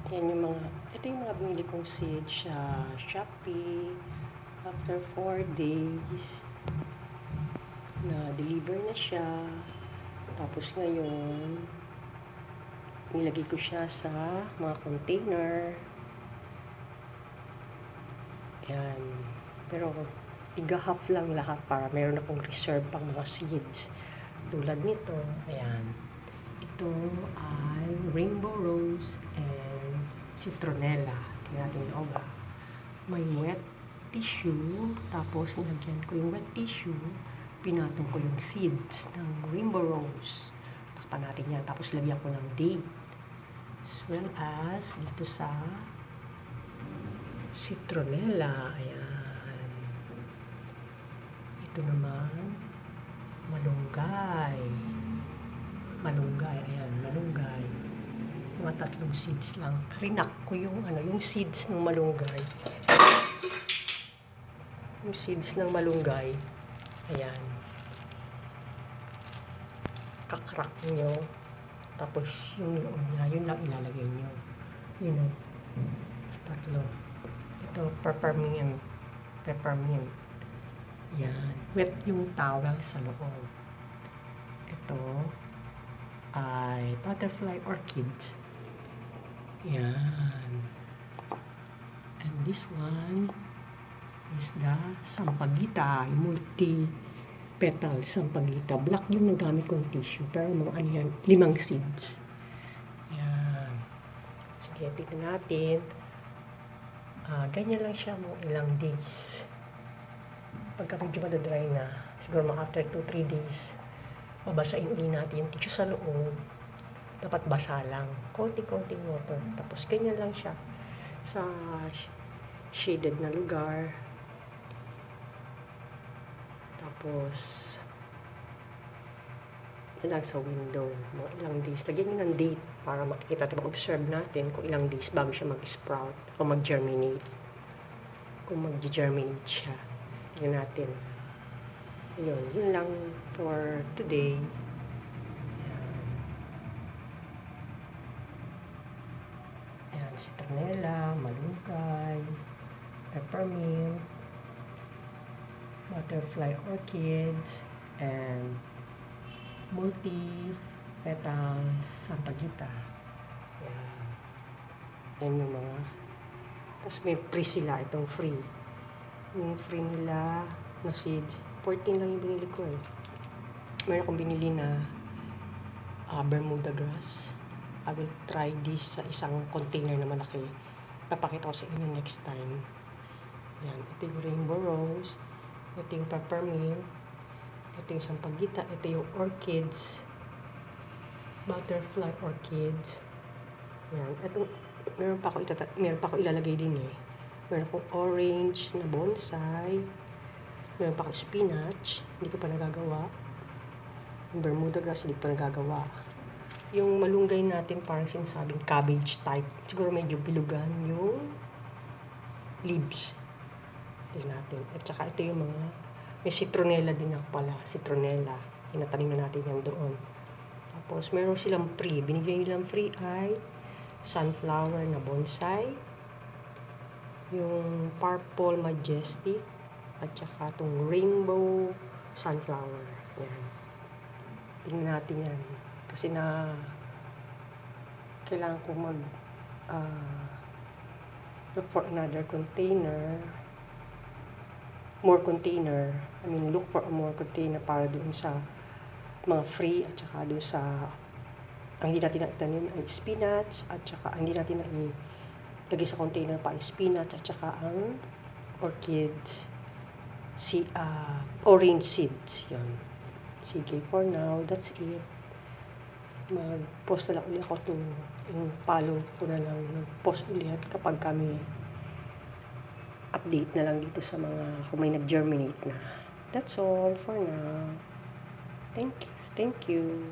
Ayan yung mga, ito yung mga binili kong seeds sa Shopee. After 4 days, na-deliver na siya. Tapos ngayon, nilagay ko siya sa mga container. Ayan. Pero, tiga-half lang lahat para meron akong reserve pang mga seeds. Tulad nito, ayan. Ito ay rainbow rose and citronella. Tingnan natin yung oga. May wet tissue. Tapos, nilagyan ko yung wet tissue. Pinatong ko yung seeds ng rainbow rose. Takpan natin yan. Tapos, lagyan ko ng date. As well as, dito sa citronella. Ayan. Ito naman, malunggay. Malunggay, ayan, malunggay. Mga 3 seeds lang. Krinak ko yung seeds ng malunggay. Yung seeds ng malunggay. Ayan. Kakrak nyo. Tapos yung loob niya, yun lang ilalagay nyo. Yun o. 3. Ito, peppermint. Peppermint. Yan. Wet yung towel sa loob. Ito ay butterfly orchid. Yan. And this one is the sampagita, multi-petal sampagita. Black yung nagamit kong tissue, pero mga 5 seeds. Yan. Sige, tignan natin. Ganyan lang siya mga ilang days. Pagka medyo madadry na, siguro mga after 2-3 days, babasain uli natin yung tissue sa loob. Dapat basa lang. Konting-konting water. Tapos ganyan lang siya sa shaded na lugar. Tapos lang sa window. Mga ilang days. Lagyan nyo ng date para makikita natin, ma-observe natin kung ilang days bago siya mag-sprout o mag-germinate. Kung mag-germinate siya. Tignan natin. Yun lang for today. Ayan, citronella, malunggay, peppermint, butterfly orchids, and multi-petal sampagita. Ayan. Ayan yung mga. Tapos may free sila, itong free. Yung free nila na seeds. 14 lang yung binili ko eh. Meron akong binili na Bermuda grass. I will try this sa isang container na malaki. Papakita ko sa inyo next time. Yan. Ito yung rainbow rose. Ito yung peppermint. Ito yung sampagita. Ito yung orchids. Butterfly orchids. Yan. Ito, meron pa ako ilalagay din eh. Meron akong orange na bonsai. Meron pa akong spinach. Hindi ko pa nagagawa. Yung Bermuda grass, hindi ko pa nagagawa. Yung malunggay natin, parang sinasabing cabbage type. Siguro medyo bilugan yung leaves. Tingnan natin. At saka ito yung mga, may citronella din ako pala. Citronella. Inatanim na natin yan doon. Tapos meron silang free. Binigyan nilang free ay sunflower na bonsai. Yung purple majestic. At saka itong rainbow sunflower. Yan. Tingnan natin yan. Kasi kailangan ko look for another container. More container. Look for a more container para doon sa mga free at saka doon sa ang hindi natin naitanim ay spinach at saka ang hindi natin lagay sa container pa ay spinach at saka ang orchid orange seeds. Yan. Sige, for now, that's it. Mag-post na lang ulit ako yung follow ko na lang post ulit kapag kami update na lang dito sa mga kung may nag-germinate na. That's all for now. Thank you.